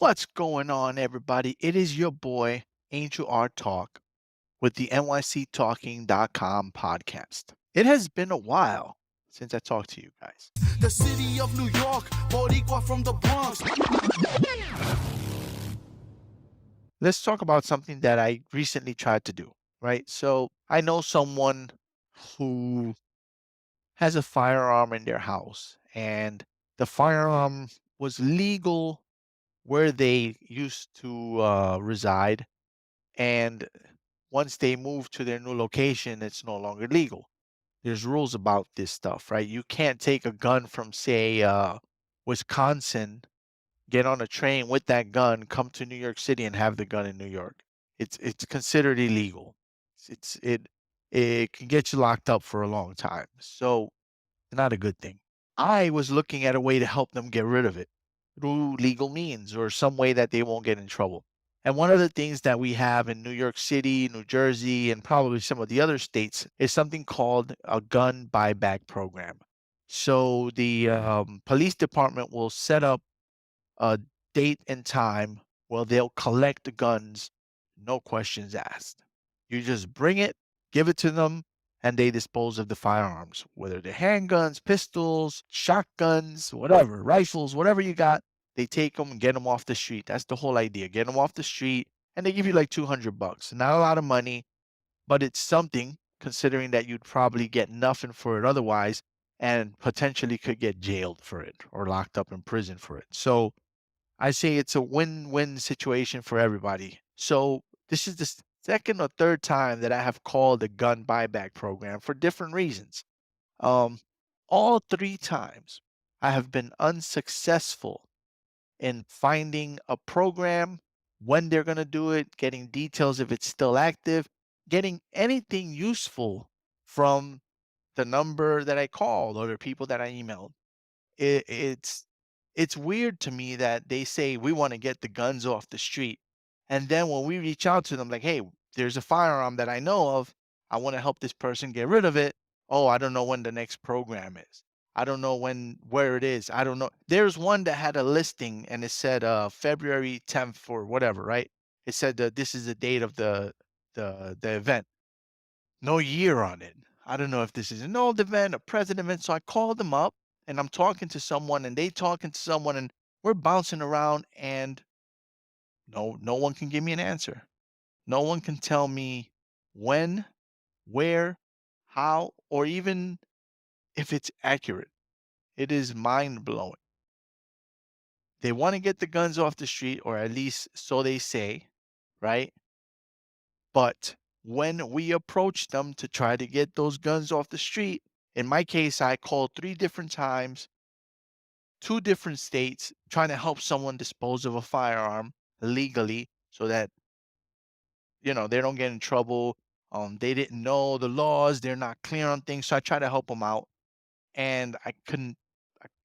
What's going on, everybody? It is your boy, Angel R Talk, with the NYCTalking.com podcast. It has been a while since I talked to you guys. The city of New York, Boricua from the Bronx. Let's talk about something that I recently tried to do, right? So I know someone who has a firearm in their house, and the firearm was legal where they used to reside. And once they move to their new location, it's no longer legal. There's rules about this stuff, right? You can't take a gun from, say, Wisconsin, get on a train with that gun, come to New York City, and have the gun in New York. It's considered illegal. It's it can get you locked up for a long time. So not a good thing. I was looking at a way to help them get rid of it through legal means or some way that they won't get in trouble. And one of the things that we have in New York City, New Jersey, and probably some of the other states is something called a gun buyback program. So the police department will set up a date and time where they'll collect the guns, no questions asked. You just bring it, give it to them, and they dispose of the firearms, whether they're handguns, pistols, shotguns, whatever, rifles, whatever you got. They take them and get them off the street. That's the whole idea. Get them off the street, and they give you like $200. Not a lot of money, but it's something considering that you'd probably get nothing for it otherwise and potentially could get jailed for it or locked up in prison for it. So I say it's a win-win situation for everybody. So this is the second or third time that I have called the gun buyback program for different reasons. Um, all three times I have been unsuccessful in finding a program, when they're going to do it, getting details if it's still active, getting anything useful from the number that I called or the people that I emailed. It's weird to me that they say we want to get the guns off the street, and then when we reach out to them like, hey, there's a firearm that I know of, I want to help this person get rid of it. Oh, I don't know when the next program is. I don't know where it is. I don't know. There's one that had a listing and it said February 10th or whatever, right? It said that this is the date of the event. No year on it. I don't know if this is an old event, a present event. So I called them up and I'm talking to someone and they talking to someone and we're bouncing around and no one can give me an answer. No one can tell me when, where, how, or even if it's accurate. It is mind blowing. They want to get the guns off the street, or at least so they say, right? But when we approach them to try to get those guns off the street, in my case, I called 3 different times, 2 different states, trying to help someone dispose of a firearm legally so that, they don't get in trouble. They didn't know the laws. They're not clear on things. So I try to help them out. And I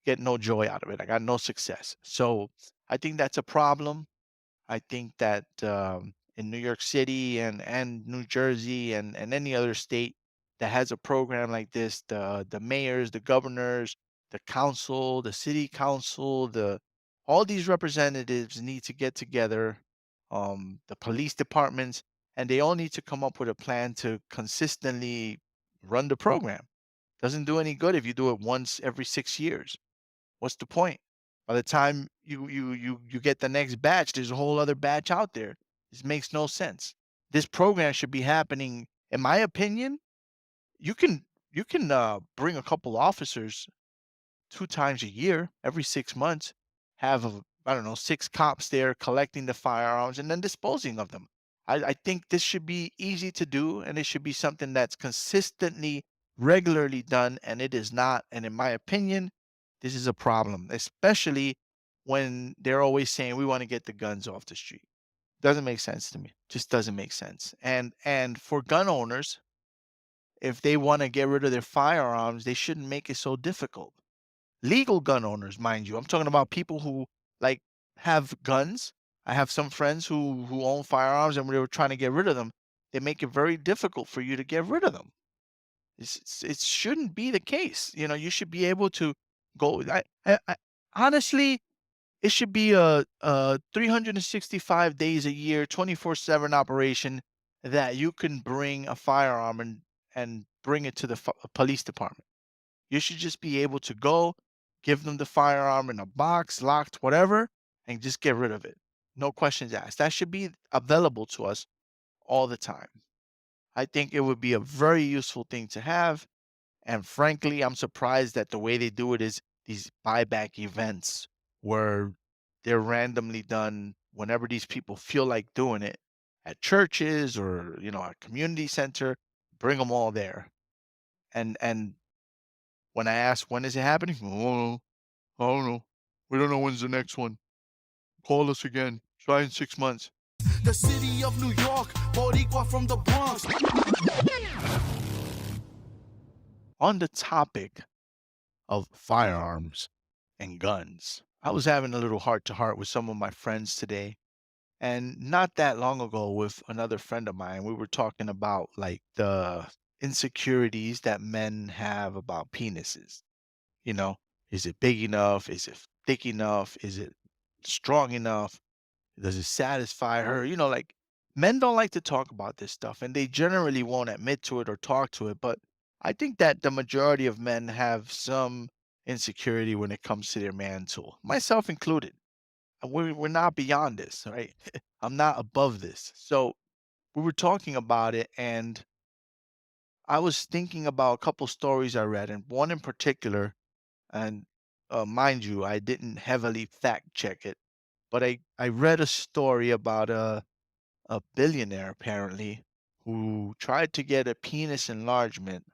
get no joy out of it. I got no success. So I think that's a problem. I think that in New York City and New Jersey and any other state that has a program like this, the mayors, the governors, the council, the city council, the all these representatives need to get together, the police departments, and they all need to come up with a plan to consistently run the program. Doesn't do any good if you do it once every 6 years. What's the point? By the time you get the next batch, there's a whole other batch out there. This makes no sense. This program should be happening, in my opinion. You can bring a couple officers 2 times a year, every 6 months, have I don't know, 6 cops there collecting the firearms and then disposing of them. I think this should be easy to do and it should be something that's consistently, regularly done, and it is not. And in my opinion, this is a problem, especially when they're always saying we want to get the guns off the street. Doesn't make sense to me. Just doesn't make sense. And for gun owners, if they want to get rid of their firearms, they shouldn't make it so difficult. Legal gun owners, mind you. I'm talking about people who like have guns. I have some friends who own firearms and we were trying to get rid of them. They make it very difficult for you to get rid of them. It shouldn't be the case. You should be able to go. Honestly, It should be a 365 days a year, 24/7 operation that you can bring a firearm and bring it to the police department. You should just be able to go, give them the firearm in a box, locked, whatever, and just get rid of it. No questions asked. That should be available to us all the time. I think it would be a very useful thing to have. And frankly, I'm surprised that the way they do it is these buyback events where they're randomly done whenever these people feel like doing it at churches or, a community center, bring them all there. And when I ask when is it happening? Oh, I don't know. We don't know when's the next one. Call us again. Try in 6 months. The city of New York, Boricua from the Bronx. On the topic of firearms and guns, I was having a little heart to heart with some of my friends today. And not that long ago, with another friend of mine, we were talking about like the insecurities that men have about penises. You know, is it big enough? Is it thick enough? Is it strong enough? Does it satisfy her? Like men don't like to talk about this stuff and they generally won't admit to it or talk to it. But I think that the majority of men have some insecurity when it comes to their man tool, myself included. And we're not beyond this, right? I'm not above this. So we were talking about it, and I was thinking about a couple stories I read, and one in particular. And mind you, I didn't heavily fact check it, but I read a story about a billionaire apparently who tried to get a penis enlargement.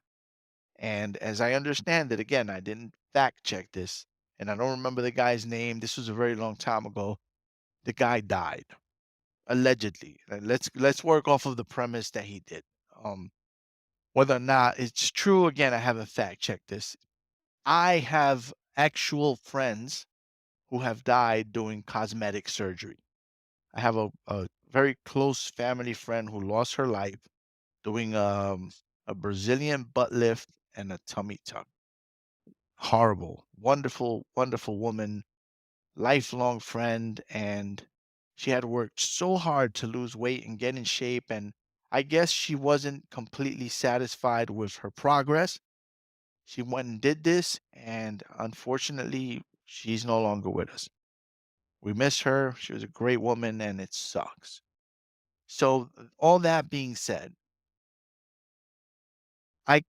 And as I understand it, again, I didn't fact check this, and I don't remember the guy's name. This was a very long time ago. The guy died allegedly. Let's work off of the premise that he did. Um, whether or not it's true, again, I haven't fact checked this. I have actual friends who have died doing cosmetic surgery. I have a very close family friend who lost her life doing a Brazilian butt lift and a tummy tuck. Horrible, wonderful, wonderful woman, lifelong friend, and she had worked so hard to lose weight and get in shape. And I guess she wasn't completely satisfied with her progress. She went and did this, and unfortunately, she's no longer with us. We miss her. She was a great woman, and it sucks. So, all that being said, I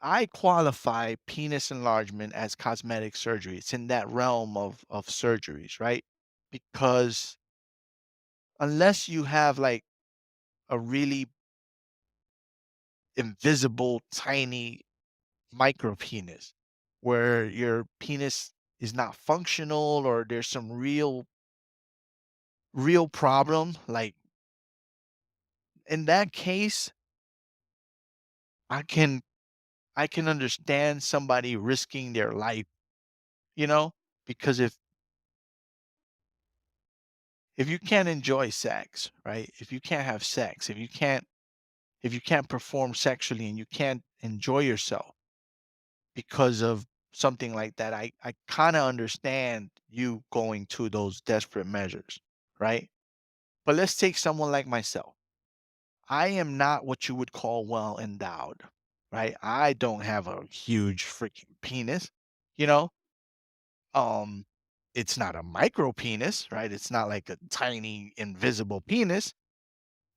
I qualify penis enlargement as cosmetic surgery. It's in that realm of surgeries, right? Because unless you have like a really invisible, tiny micro penis where your penis is not functional or there's some real problem, like in that case, I can I can understand somebody risking their life, you know? Because if you can't enjoy sex, right? If you can't have sex, if you can't perform sexually and you can't enjoy yourself because of something like that, I kind of understand you going to those desperate measures, right? But let's take someone like myself. I am not what you would call well endowed, right? I don't have a huge freaking penis, you know? Um, it's not a micro penis, right? It's not like a tiny invisible penis,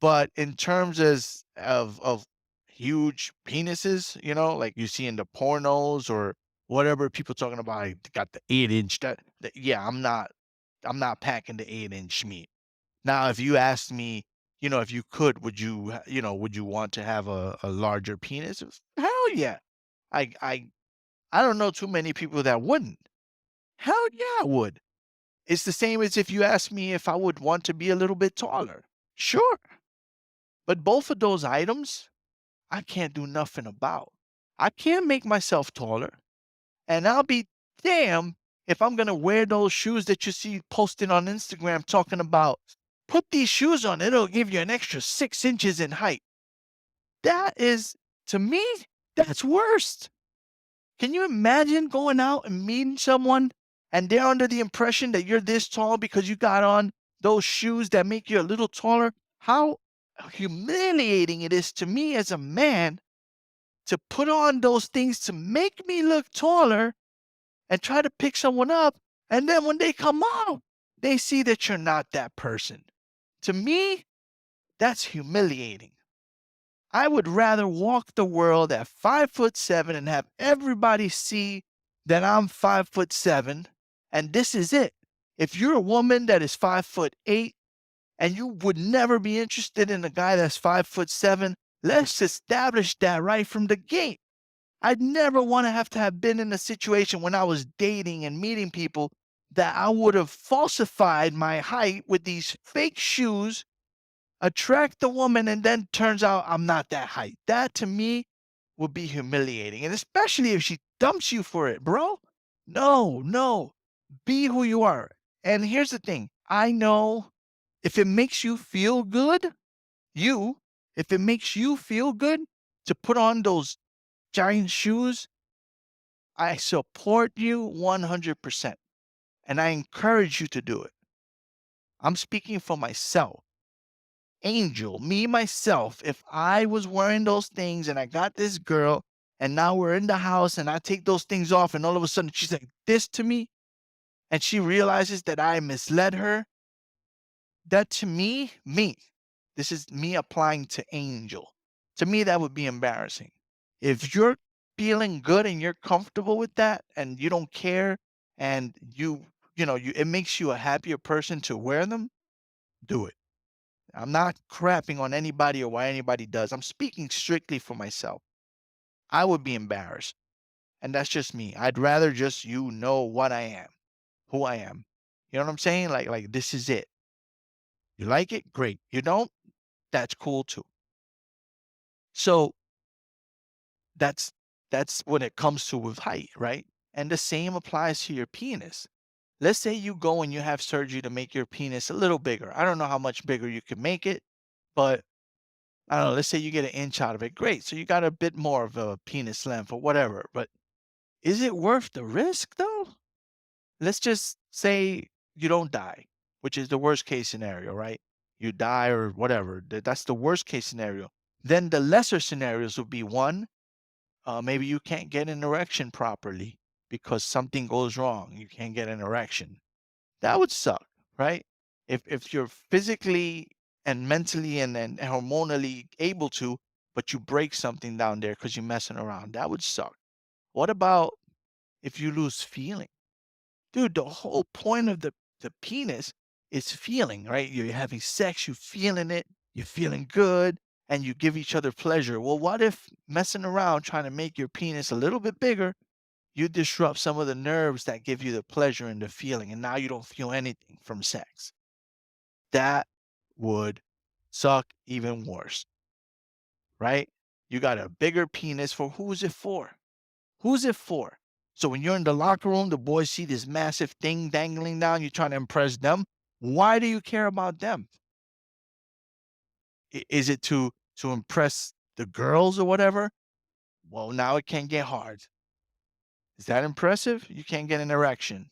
but in terms of huge penises, like you see in the pornos or whatever people talking about, like, got the 8 inch. That yeah, I'm not packing the 8 inch meat. Now, if you asked me, if you could, would you want to have a larger penis? Hell yeah. I I I don't know too many people that wouldn't. Hell yeah, I would. It's the same as if you asked me if I would want to be a little bit taller. Sure. But both of those items, I can't do nothing about. I can't make myself taller. And I'll be damned if I'm going to wear those shoes that you see posted on Instagram talking about, put these shoes on, it'll give you an extra 6 inches in height. That is, to me, that's worst. Can you imagine going out and meeting someone and they're under the impression that you're this tall because you got on those shoes that make you a little taller, how humiliating it is to me as a man to put on those things to make me look taller and try to pick someone up. And then when they come out, they see that you're not that person. To me, that's humiliating. I would rather walk the world at 5'7" and have everybody see that I'm 5'7", and this is it. If you're a woman that is 5'8" and you would never be interested in a guy that's 5'7", let's establish that right from the gate. I'd never want to have been in a situation when I was dating and meeting people that I would have falsified my height with these fake shoes, attract the woman, and then turns out I'm not that height. That to me would be humiliating. And especially if she dumps you for it, bro. No, no. Be who you are. And here's the thing. I know if it makes you feel good, if it makes you feel good to put on those giant shoes, I support you 100%. And I encourage you to do it. I'm speaking for myself. Angel, me, myself, if I was wearing those things and I got this girl and now we're in the house and I take those things off and all of a sudden she's like this to me and she realizes that I misled her, that to me, this is me applying to Angel. To me, that would be embarrassing. If you're feeling good and you're comfortable with that and you don't care and it makes you a happier person to wear them, do it. I'm not crapping on anybody or what anybody does. I'm speaking strictly for myself. I would be embarrassed. And that's just me. I'd rather just you know what I am, who I am. You know what I'm saying? Like this is it. You like it? Great. You don't? That's cool too. So that's that's when it comes to with height, right? And the same applies to your penis. Let's say you go and you have surgery to make your penis a little bigger. I don't know how much bigger you can make it, but I don't know, let's say you get an inch out of it. Great. So you got a bit more of a penis length or whatever. But is it worth the risk though? Let's just say you don't die, which is the worst case scenario, right? You die or whatever. That's the worst case scenario. Then the lesser scenarios would be one, maybe you can't get an erection properly because something goes wrong. You can't get an erection. That would suck, right? If you're physically and mentally and hormonally able to, but you break something down there because you're messing around, that would suck. What about if you lose feeling? Dude, the whole point of the penis is feeling, right? You're having sex, you're feeling it, you're feeling good, and you give each other pleasure. Well, what if messing around trying to make your penis a little bit bigger, you disrupt some of the nerves that give you the pleasure and the feeling, and now you don't feel anything from sex? That would suck even worse, right? You got a bigger penis for who's it for? Who's it for? So when you're in the locker room, the boys see this massive thing dangling down, you're trying to impress them. Why do you care about them? Is it to impress the girls or whatever? Well, now it can get hard. Is that impressive? You can't get an erection.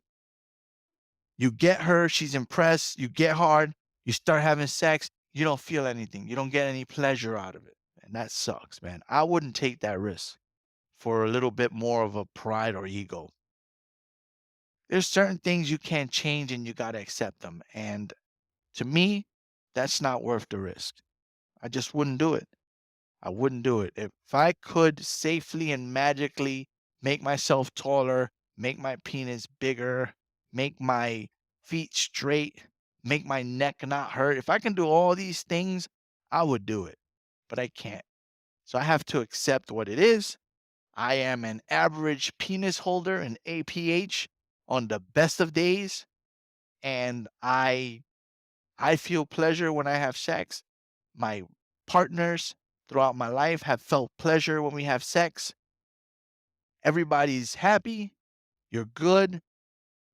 You get her, she's impressed, you get hard, you start having sex, you don't feel anything. You don't get any pleasure out of it. And that sucks, man. I wouldn't take that risk for a little bit more of a pride or ego. There's certain things you can't change and you got to accept them. And to me, that's not worth the risk. I just wouldn't do it. I wouldn't do it. If I could safely and magically make myself taller, make my penis bigger, make my feet straight, make my neck not hurt, if I can do all these things, I would do it. But I can't. So I have to accept what it is. I am an average penis holder, an APH on the best of days, and I feel pleasure when I have sex. My partners throughout my life have felt pleasure when we have sex. Everybody's happy. You're good.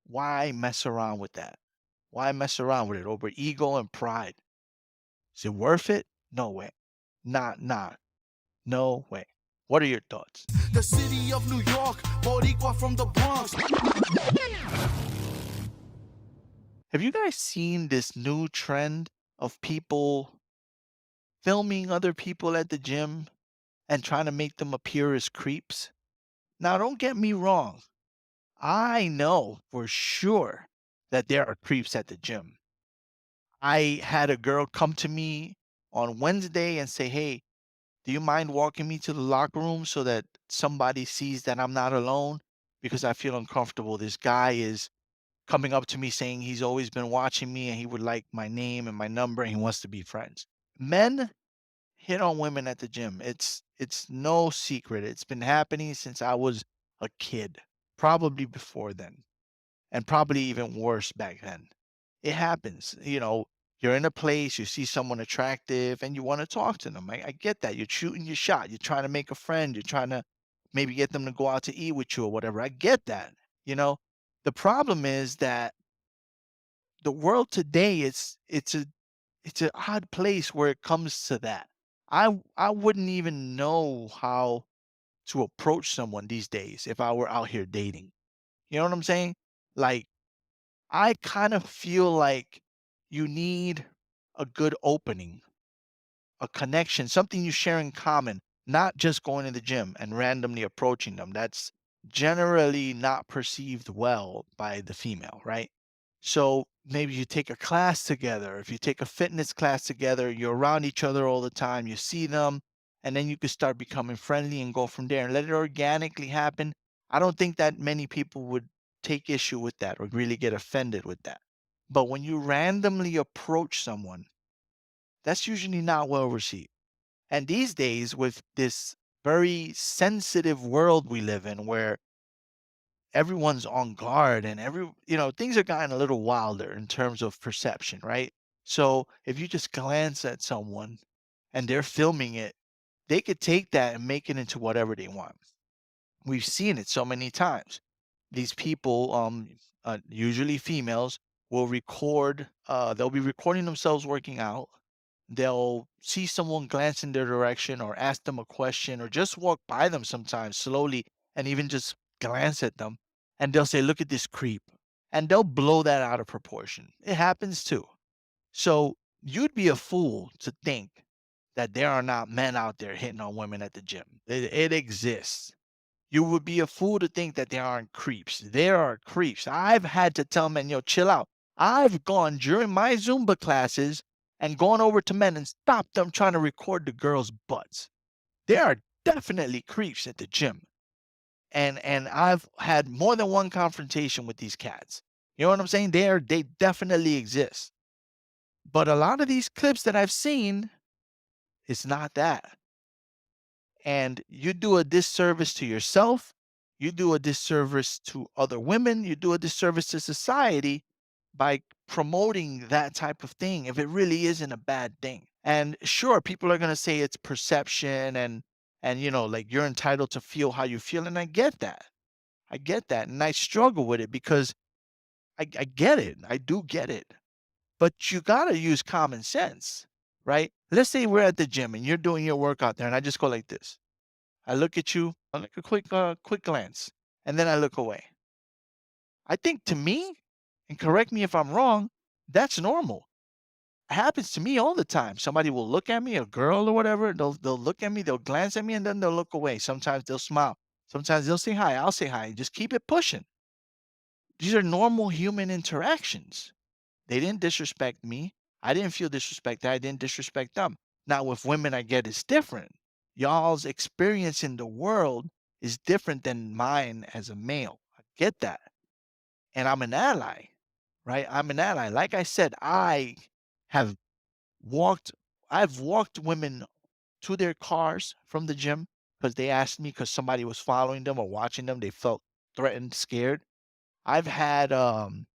Why mess around with that? Why mess around with it over ego and pride? Is it worth it? No way. Not. No way. What are your thoughts? The city of New York, Boricua from the Bronx. Have you guys seen this new trend of people filming other people at the gym and trying to make them appear as creeps? Now, don't get me wrong. I know for sure that there are creeps at the gym. I had a girl come to me on Wednesday and say, "Hey, do you mind walking me to the locker room so that somebody sees that I'm not alone? Because I feel uncomfortable. This guy is coming up to me saying he's always been watching me and he would like my name and my number and he wants to be friends." Men hit on women at the gym. It's no secret. It's been happening since I was a kid, probably before then, and probably even worse back then. It happens. You're in a place, you see someone attractive, and you want to talk to them. I get that. You're shooting your shot. You're trying to make a friend. You're trying to maybe get them to go out to eat with you or whatever. I get that. You know, the problem is that the world today it's an odd place where it comes to that. I wouldn't even know how to approach someone these days if I were out here dating. You know what I'm saying? Like, I kind of feel like you need a good opening, a connection, something you share in common, not just going to the gym and randomly approaching them. That's generally not perceived well by the female, right? So maybe you take a class together. If you take a fitness class together, you're around each other all the time, you see them, and then you could start becoming friendly and go from there and let it organically happen. I don't think that many people would take issue with that or really get offended with that. But when you randomly approach someone, that's usually not well received. And these days, with this very sensitive world we live in where everyone's on guard and things are gotten a little wilder in terms of perception, right? So if you just glance at someone and they're filming it, they could take that and make it into whatever they want. We've seen it so many times. These people, usually females, will record. They'll be recording themselves working out. They'll see someone glance in their direction or ask them a question or just walk by them sometimes slowly and even just glance at them. And they'll say, "Look at this creep." And they'll blow that out of proportion. It happens too. So you'd be a fool to think that there are not men out there hitting on women at the gym. It exists. You would be a fool to think that there aren't creeps. There are creeps. I've had to tell men, "Yo, chill out." I've gone during my Zumba classes and gone over to men and stopped them trying to record the girls' butts. There are definitely creeps at the gym. And I've had more than one confrontation with these cats. You know what I'm saying? They definitely exist. But a lot of these clips that I've seen, it's not that. And you do a disservice to yourself, you do a disservice to other women, you do a disservice to society by promoting that type of thing if it really isn't a bad thing. And sure, people are going to say it's perception and like you're entitled to feel how you feel and I get that. I get that and I struggle with it because I get it. I do get it. But you got to use common sense, right? Let's say we're at the gym and you're doing your workout there and I just go like this. I look at you, I like a quick glance, and then I look away. I think to me, and correct me if I'm wrong, that's normal. It happens to me all the time. Somebody will look at me, a girl or whatever, they'll look at me, they'll glance at me, and then they'll look away. Sometimes they'll smile. Sometimes they'll say hi. I'll say hi. Just keep it pushing. These are normal human interactions. They didn't disrespect me. I didn't feel disrespected. I didn't disrespect them. Now, with women, I get it's different. Y'all's experience in the world is different than mine as a male. I get that. And I'm an ally, right? I'm an ally. Like I said, have walked, I've walked women to their cars from the gym because they asked me because somebody was following them or watching them. They felt threatened, scared. I've had um,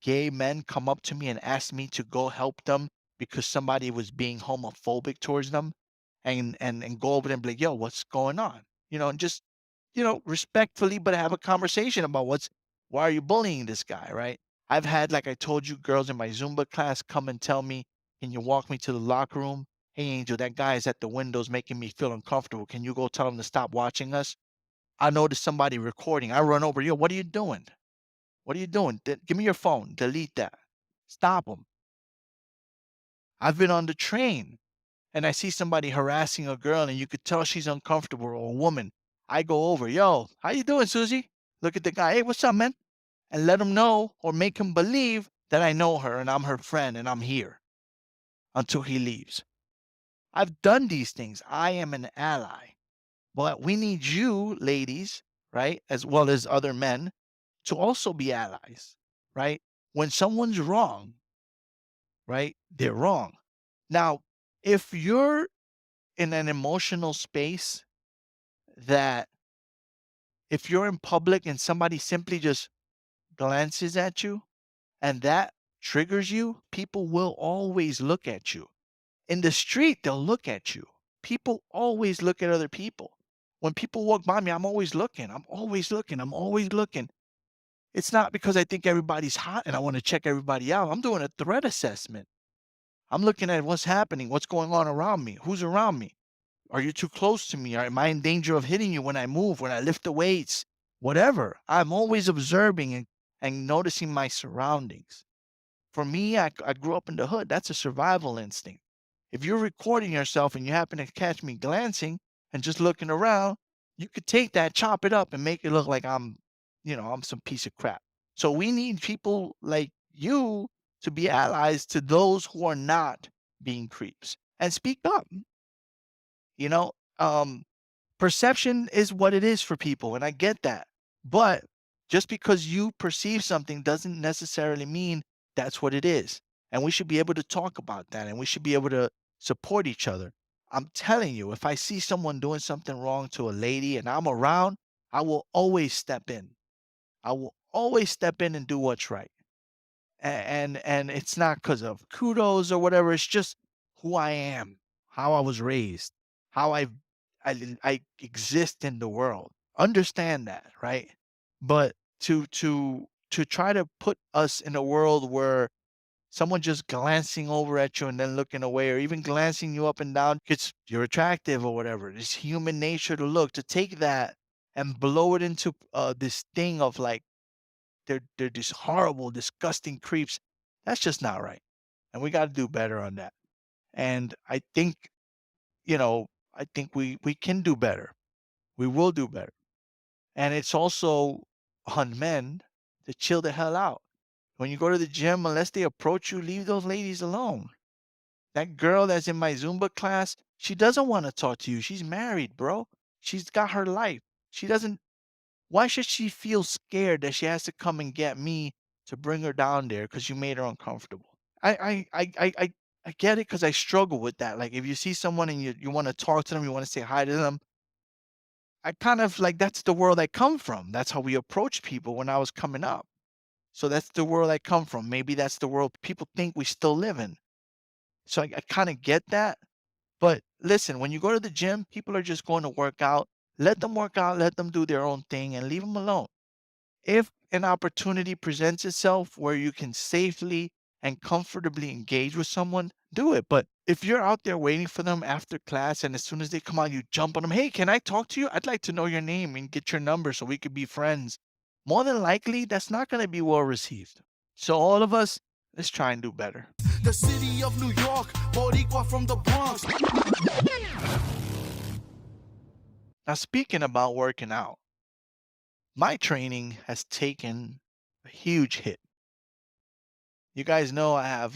gay men come up to me and ask me to go help them because somebody was being homophobic towards them, and go over there and be like, "Yo, what's going on?" And just respectfully, but have a conversation about why are you bullying this guy, right? I've had, like I told you, girls in my Zumba class come and tell me, "Can you walk me to the locker room? Hey, Angel, that guy is at the windows making me feel uncomfortable. Can you go tell him to stop watching us?" I notice somebody recording. I run over, "Yo, what are you doing?" What are you doing? Give me your phone. Delete that. Stop them. I've been on the train and I see somebody harassing a girl and you could tell she's uncomfortable or a woman. I go over, yo, how you doing, Susie? Look at the guy, hey, what's up, man? And let him know or make him believe that I know her and I'm her friend and I'm here until he leaves. I've done these things. I am an ally. But we need you, ladies, right, as well as other men, to also be allies, right? When someone's wrong, right, they're wrong. Now, if you're in an emotional space that if you're in public and somebody simply just glances at you and that triggers you, people will always look at you. In the street, they'll look at you. People always look at other people. When people walk by me, I'm always looking. I'm always looking. I'm always looking. It's not because I think everybody's hot and I want to check everybody out. I'm doing a threat assessment. I'm looking at what's happening, what's going on around me, who's around me. Are you too close to me? Or am I in danger of hitting you when I move, when I lift the weights? Whatever. I'm always observing and noticing my surroundings. For me, I grew up in the hood. That's a survival instinct. If you're recording yourself and you happen to catch me glancing and just looking around, you could take that, chop it up, and make it look like I'm some piece of crap. So we need people like you to be allies to those who are not being creeps and speak up. You know, um, perception is what it is for people, and I get that. But just because you perceive something doesn't necessarily mean that's what it is. And we should be able to talk about that and we should be able to support each other. I'm telling you, if I see someone doing something wrong to a lady and I'm around, I will always step in. I will always step in and do what's right. And it's not because of kudos or whatever. It's just who I am, how I was raised, how I exist in the world. Understand that, right? But to try to put us in a world where someone just glancing over at you and then looking away, or even glancing you up and down because you're attractive or whatever. It's human nature to look, to take that and blow it into this thing of like they're these horrible, disgusting creeps. That's just not right. And we got to do better on that. And I think, I think we can do better. We will do better. And it's also on men to chill the hell out. When you go to the gym, unless they approach you, leave those ladies alone. That girl that's in my Zumba class, she doesn't want to talk to you. She's married, bro. She's got her life. She doesn't Why should she feel scared that she has to come and get me to bring her down there because you made her uncomfortable? I get it because I struggle with that. Like if you see someone and you want to talk to them, you want to say hi to them. I kind of like that's the world I come from. That's how we approach people when I was coming up. So that's the world I come from. Maybe that's the world people think we still live in. So I kind of get that. But listen, when you go to the gym, people are just going to work out. Let them work out, let them do their own thing and leave them alone. If an opportunity presents itself where you can safely and comfortably engage with someone, do it. But if you're out there waiting for them after class and as soon as they come out, you jump on them, hey, can I talk to you? I'd like to know your name and get your number so we could be friends. More than likely, that's not going to be well received. So, all of us, let's try and do better. The city of New York, Boricua from the Bronx. Now, speaking about working out, my training has taken a huge hit. You guys know I have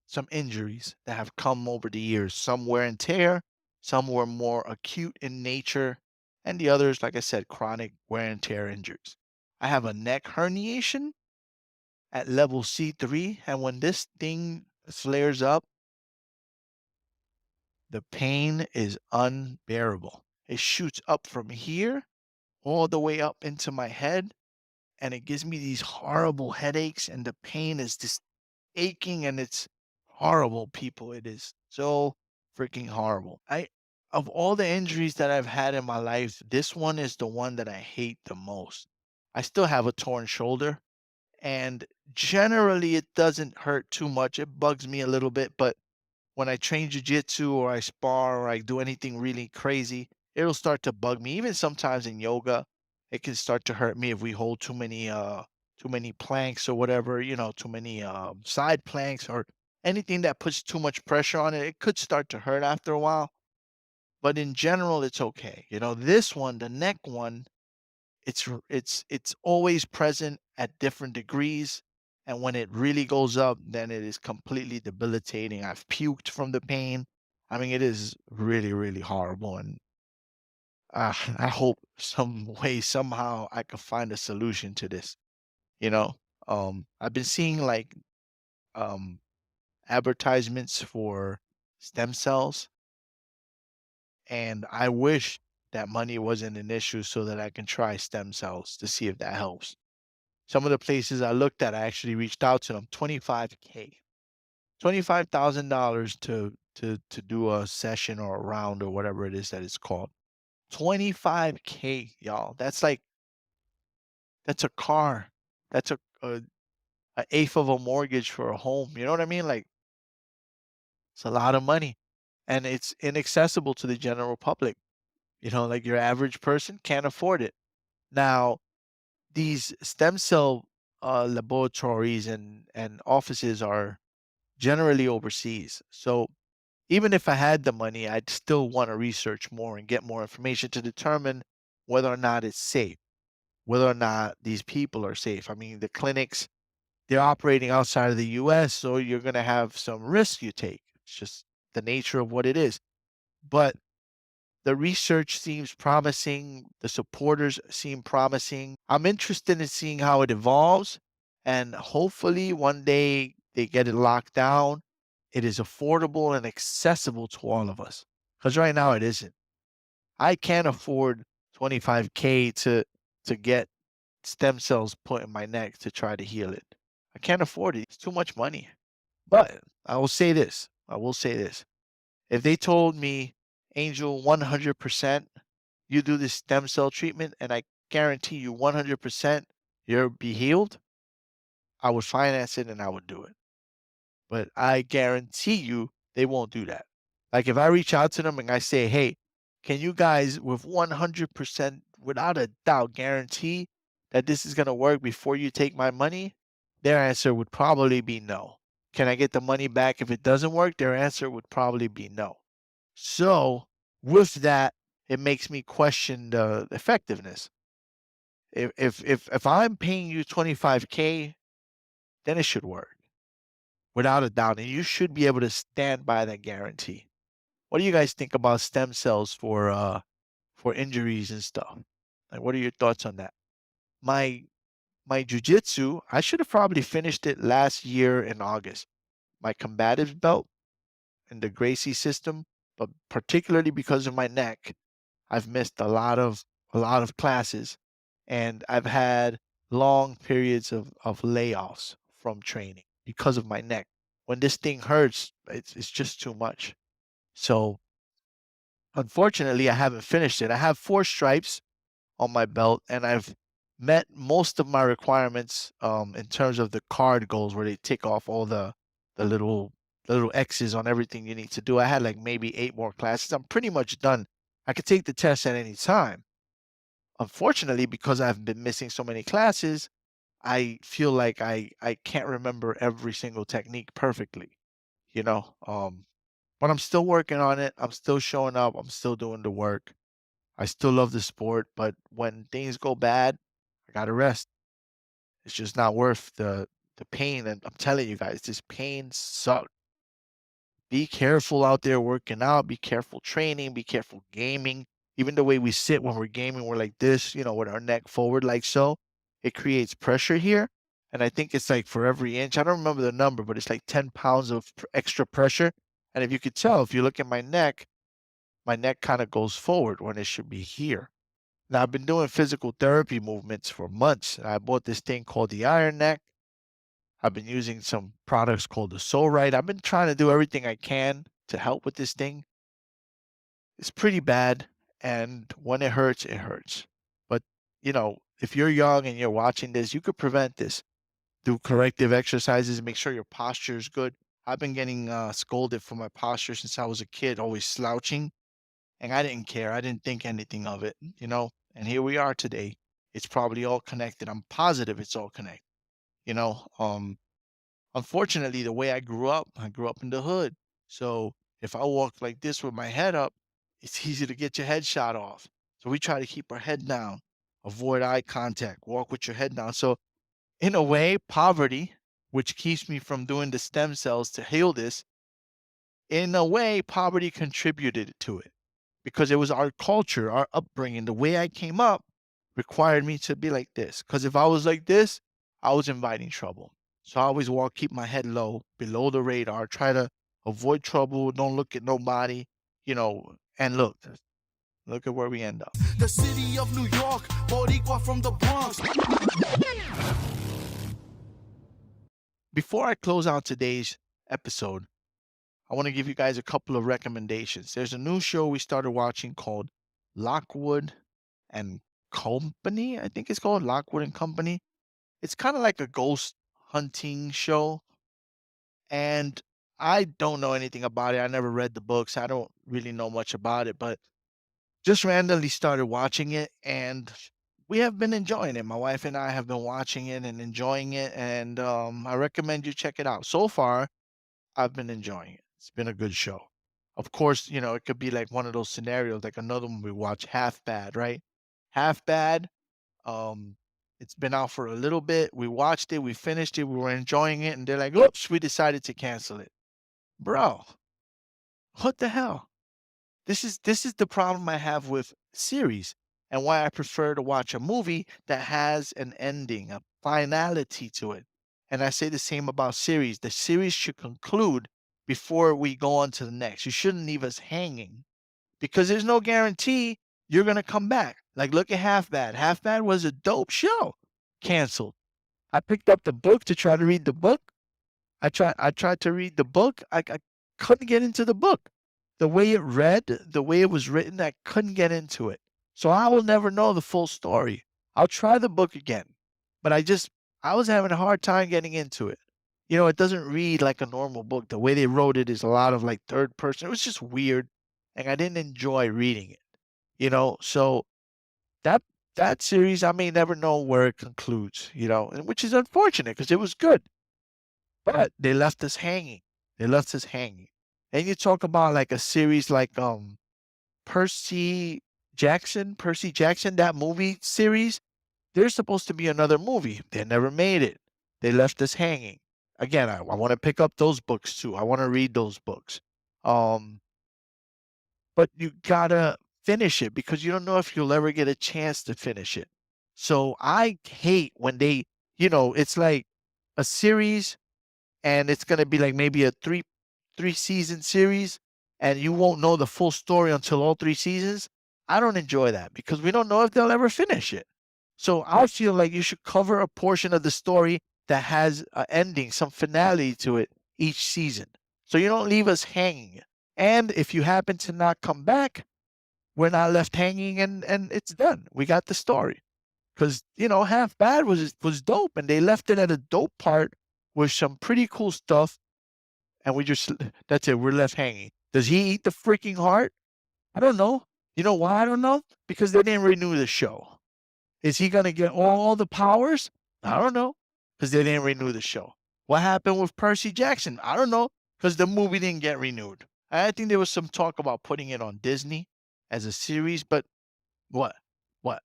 some injuries that have come over the years. Some wear and tear, some were more acute in nature, and the others, like I said, chronic wear and tear injuries. I have a neck herniation at level C3, and when this thing flares up, the pain is unbearable. It shoots up from here all the way up into my head, and it gives me these horrible headaches, and the pain is just aching and it's horrible, people. It is so freaking horrible. Of all the injuries that I've had in my life, this one is the one that I hate the most. I still have a torn shoulder, and generally it doesn't hurt too much. It bugs me a little bit, but when I train jujitsu or I spar or I do anything really crazy, it'll start to bug me. Even sometimes in yoga, it can start to hurt me if we hold too many planks or whatever, too many side planks or anything that puts too much pressure on it, it could start to hurt after a while. But in general, it's okay. This one, the neck one, it's always present at different degrees, and when it really goes up, then it is completely debilitating. I've puked from the pain. I mean, it is really, really horrible, and I hope some way, somehow, I could find a solution to this. You know, I've been seeing like um, advertisements for stem cells, and I wish that money wasn't an issue so that I can try stem cells to see if that helps. Some of the places I looked at, I actually reached out to them, 25K, $25,000 to do a session or a round or whatever it is that it's called. 25K, y'all. That's a car. That's a eighth of a mortgage for a home. You know what I mean? Like, it's a lot of money, and it's inaccessible to the general public. Like your average person can't afford it. Now, these stem cell laboratories and offices are generally overseas. So even if I had the money, I'd still want to research more and get more information to determine whether or not it's safe, whether or not these people are safe. I mean, the clinics, they're operating outside of the US, so you're going to have some risks you take. It's just the nature of what it is. But the research seems promising, the supporters seem promising. I'm interested in seeing how it evolves, and hopefully one day they get it locked down. It is affordable and accessible to all of us. Because right now it isn't. I can't afford 25K to get stem cells put in my neck to try to heal it. I can't afford it. It's too much money. But I will say this. I will say this. If they told me, Angel, 100%, you do this stem cell treatment and I guarantee you 100% you'll be healed, I would finance it and I would do it. But I guarantee you they won't do that. Like if I reach out to them and I say, hey, can you guys with 100% without a doubt guarantee that this is going to work before you take my money? Their answer would probably be no. Can I get the money back if it doesn't work? Their answer would probably be no. So with that, it makes me question the effectiveness. If I'm paying you 25K, then it should work without a doubt, and you should be able to stand by that guarantee. What do you guys think about stem cells for injuries and stuff? Like, what are your thoughts on that? My my jujitsu, I should have probably finished it last year in August. My combative belt in the Gracie system, but particularly because of my neck, I've missed a lot of classes, and I've had long periods of layoffs from training because of my neck. When this thing hurts, it's just too much. So unfortunately, I haven't finished it. I have 4 stripes on my belt, and I've met most of my requirements in terms of the card goals where they tick off all the little X's on everything you need to do. I had like maybe 8 more classes. I'm pretty much done. I could take the test at any time. Unfortunately, because I've been missing so many classes, I feel like I can't remember every single technique perfectly, you know. But I'm still working on it. I'm still showing up. I'm still doing the work. I still love the sport, but when things go bad, I gotta rest. It's just not worth the pain. And I'm telling you guys, this pain sucks. Be careful out there working out. Be careful training. Be careful gaming. Even the way we sit when we're gaming, we're like this, with our neck forward, like so. It creates pressure here. And I think it's like for every inch, I don't remember the number, but it's like 10 pounds of extra pressure. And if you could tell, if you look at my neck kind of goes forward when it should be here. Now, I've been doing physical therapy movements for months. And I bought this thing called the Iron Neck. I've been using some products called the Soul Right. I've been trying to do everything I can to help with this thing. It's pretty bad, and when it hurts, it hurts. But, if you're young and you're watching this, you could prevent this. Do corrective exercises, make sure your posture is good. I've been getting scolded for my posture since I was a kid, always slouching, and I didn't care. I didn't think anything of it. And here we are today. It's probably all connected. I'm positive it's all connected. You know, unfortunately, the way I grew up in the hood. So if I walk like this with my head up, it's easy to get your head shot off. So we try to keep our head down, avoid eye contact, walk with your head down. So in a way, poverty, which keeps me from doing the stem cells to heal this, in a way, poverty contributed to it because it was our culture, our upbringing, the way I came up required me to be like this. Because if I was like this, I was inviting trouble. So I always walk, keep my head low, below the radar, try to avoid trouble, don't look at nobody, and look at where we end up. The city of New York, Boricua from the Bronx. Before I close out today's episode, I want to give you guys a couple of recommendations. There's a new show we started watching called Lockwood and Company. I think it's called Lockwood and Company. It's kind of like a ghost hunting show. And I don't know anything about it. I never read the books. I don't really know much about it, but just randomly started watching it and we have been enjoying it. My wife and I have been watching it and enjoying it. And I recommend you check it out. So far, I've been enjoying it. It's been a good show. Of course, it could be like one of those scenarios, like another one we watch, Half Bad, right? Half Bad. Um, it's been out for a little bit. We watched it, we finished it, we were enjoying it, and they're like, "Oops, we decided to cancel it." Bro, what the hell? This is the problem I have with series and why I prefer to watch a movie that has an ending, a finality to it. And I say the same about series. The series should conclude before we go on to the next. You shouldn't leave us hanging because there's no guarantee you're gonna come back. Like look at Half Bad. Half Bad was a dope show. Canceled. I picked up the book to try to read the book. I tried to read the book. I couldn't get into the book. The way it read, the way it was written, I couldn't get into it. So I will never know the full story. I'll try the book again, but I was having a hard time getting into it. It doesn't read like a normal book. The way they wrote it is a lot of like third person. It was just weird, and I didn't enjoy reading it. So that that series I may never know where it concludes. And which is unfortunate because it was good. But they left us hanging. They left us hanging. And you talk about like a series like Percy Jackson, that movie series. There's supposed to be another movie. They never made it. They left us hanging. Again, I want to pick up those books too. I want to read those books. Um, but you gotta finish it because you don't know if you'll ever get a chance to finish it. So I hate when it's like a series and it's gonna be like maybe a three season series, and you won't know the full story until all three seasons. I don't enjoy that because we don't know if they'll ever finish it. So I feel like you should cover a portion of the story that has an ending, some finality to it each season, so you don't leave us hanging. And if you happen to not come back, we're not left hanging, and it's done. We got the story. Because Half Bad was dope, and they left it at a dope part with some pretty cool stuff, and we just that's it. We're left hanging. Does he eat the freaking heart? I don't know. You know why I don't know? Because they didn't renew the show. Is he gonna get all the powers? I don't know. Because they didn't renew the show. What happened with Percy Jackson? I don't know. Because the movie didn't get renewed. I think there was some talk about putting it on Disney as a series, but what? What?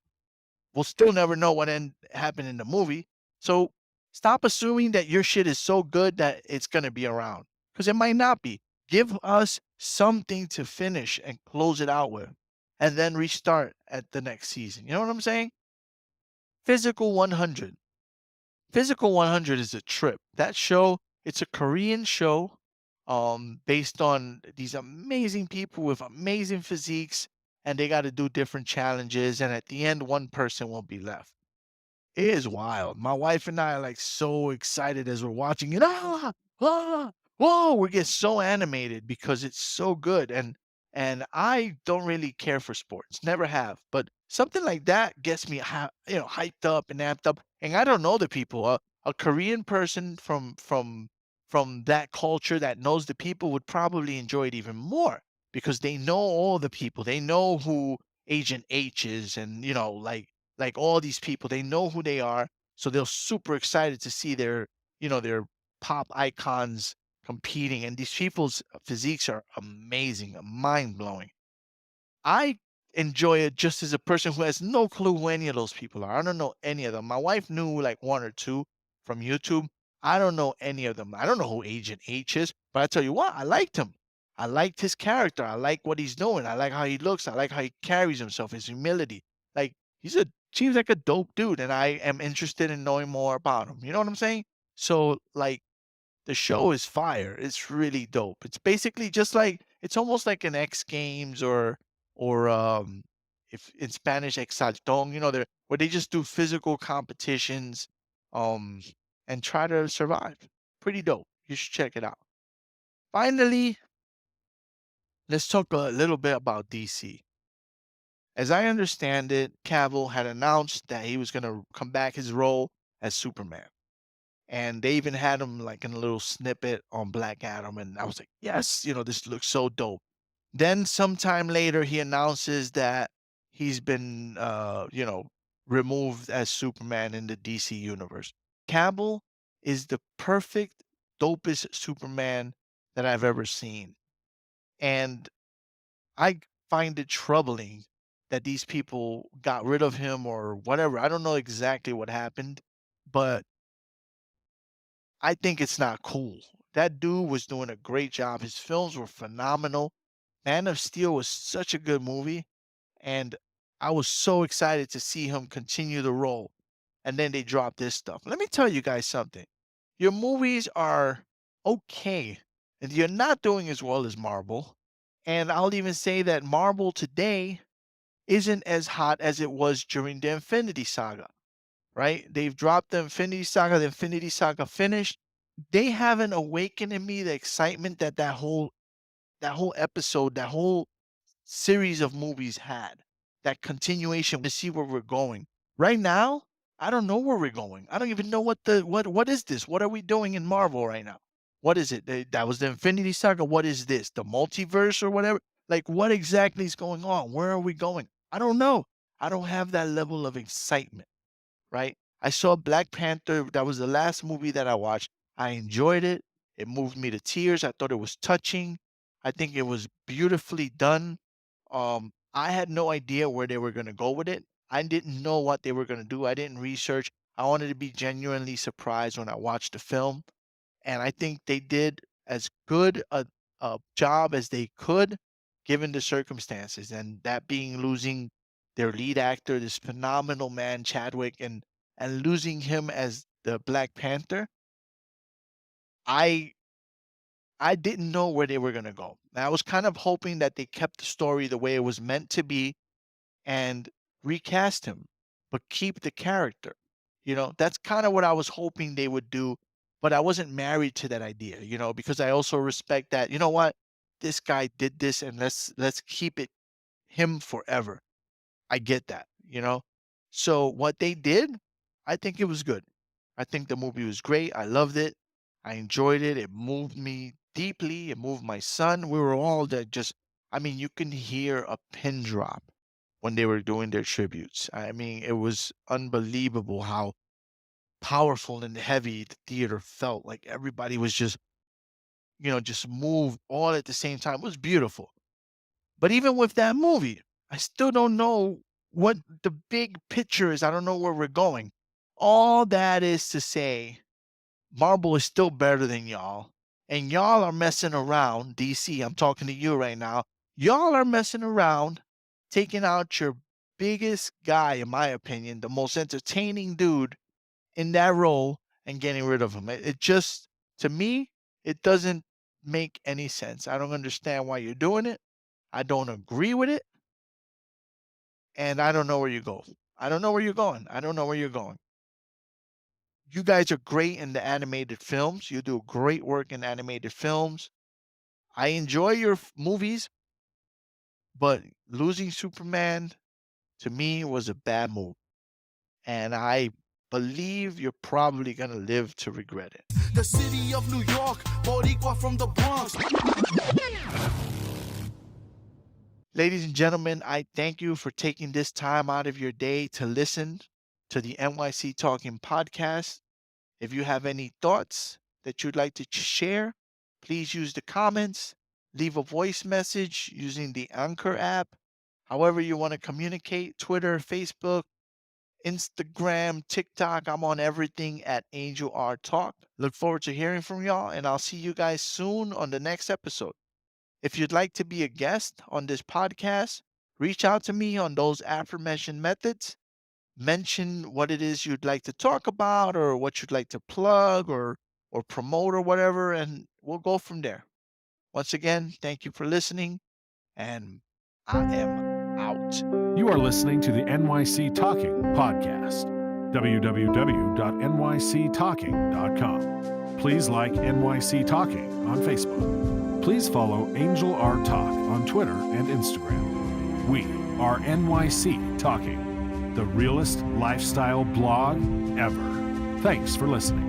We'll still never know what happened in the movie. So stop assuming that your shit is so good that it's gonna be around. Because it might not be. Give us something to finish and close it out with. And then restart at the next season. You know what I'm saying? Physical 100. Physical 100 is a trip. That show, it's a Korean show based on these amazing people with amazing physiques, and they got to do different challenges, and at the end one person will be left. It is wild. My wife and I are like so excited as we're watching it. Whoa, we get so animated because it's so good. And I don't really care for sports, never have. But something like that gets me hyped up and amped up. And I don't know the people. A Korean person from that culture that knows the people would probably enjoy it even more because they know all the people. They know who Agent H is and like all these people, they know who they are. So they're super excited to see their pop icons competing. And these people's physiques are amazing, mind blowing. I enjoy it just as a person who has no clue who any of those people are. I don't know any of them. My wife knew like one or two from YouTube. I don't know any of them. I don't know who Agent H is, but I tell you what, I liked him. I liked his character. I like what he's doing. I like how he looks. I like how he carries himself, his humility. Like seems like a dope dude, and I am interested in knowing more about him. You know what I'm saying? So like the show is fire. It's really dope. It's basically just like it's almost like an X Games or if in Spanish Exaltón, they're where they just do physical competitions um and try to survive. Pretty dope. You should check it out. Finally, let's talk a little bit about DC. As I understand it, Cavill had announced that he was going to come back his role as Superman. And they even had him like in a little snippet on Black Adam, and I was like, yes, this looks so dope. Then sometime later, he announces that he's been, removed as Superman in the DC universe. Cavill is the perfect, dopest Superman that I've ever seen, and I find it troubling that these people got rid of him or whatever. I don't know exactly what happened, but I think it's not cool. That dude was doing a great job. His films were phenomenal. Man of Steel was such a good movie, and I was so excited to see him continue the role. And then they dropped this stuff. Let me tell you guys something. Your movies are okay, and you're not doing as well as Marvel. And I'll even say that Marvel today isn't as hot as it was during the Infinity Saga, right? They've dropped the Infinity Saga finished. They haven't awakened in me the excitement that whole episode, that whole series of movies had. That continuation to see where we're going. Right now, I don't know where we're going. I don't even know what is this? What are we doing in Marvel right now? What is it? That was the Infinity Saga. What is this? The multiverse or whatever? Like what exactly is going on? Where are we going? I don't know. I don't have that level of excitement, right? I saw Black Panther. That was the last movie that I watched. I enjoyed it. It moved me to tears. I thought it was touching. I think it was beautifully done. I had no idea where they were going to go with it. I didn't know what they were going to do. I didn't research. I wanted to be genuinely surprised when I watched the film. And I think they did as good a job as they could given the circumstances. And that being losing their lead actor, this phenomenal man, Chadwick, and losing him as the Black Panther. I I didn't know where they were gonna go. And I was kind of hoping that they kept the story the way it was meant to be and recast him, but keep the character. That's kind of what I was hoping they would do, but I wasn't married to that idea, because I also respect that, you know what? This guy did this and let's keep it him forever. I get that. So what they did, I think it was good. I think the movie was great. I loved it. I enjoyed it. It moved me deeply. It moved my son. We were all that just, I mean, you can hear a pin drop when they were doing their tributes. I mean, it was unbelievable how powerful and heavy the theater felt. Like everybody was just moved all at the same time. It was beautiful. But even with that movie, I still don't know what the big picture is. I don't know where we're going. All that is to say, Marvel is still better than y'all. And y'all are messing around, DC. I'm talking to you right now. Y'all are messing around, taking out your biggest guy, in my opinion, the most entertaining dude in that role and getting rid of him. It just, to me, it doesn't make any sense. I don't understand why you're doing it. I don't agree with it, and I don't know where you go. I don't know where you're going. I don't know where you're going. You guys are great in the animated films. You do great work in animated films. I enjoy your movies, but losing Superman to me was a bad move, and I believe you're probably gonna live to regret it. The city of New York, Boricua from the Bronx. Ladies and gentlemen, I thank you for taking this time out of your day to listen to the NYC Talking Podcast. If you have any thoughts that you'd like to share, please use the comments, leave a voice message using the Anchor app. However you want to communicate, Twitter, Facebook, Instagram, TikTok. I'm on everything at Angel R Talk. Look forward to hearing from y'all, and I'll see you guys soon on the next episode. If you'd like to be a guest on this podcast, reach out to me on those aforementioned methods. Mention what it is you'd like to talk about or what you'd like to plug or promote or whatever, and we'll go from there. Once again, thank you for listening, and I am out. You are listening to the NYC Talking Podcast. www.nyctalking.com. Please like NYC Talking on Facebook. Please follow Angel R Talk on Twitter and Instagram. We are NYC Talking, the realest lifestyle blog ever. Thanks for listening.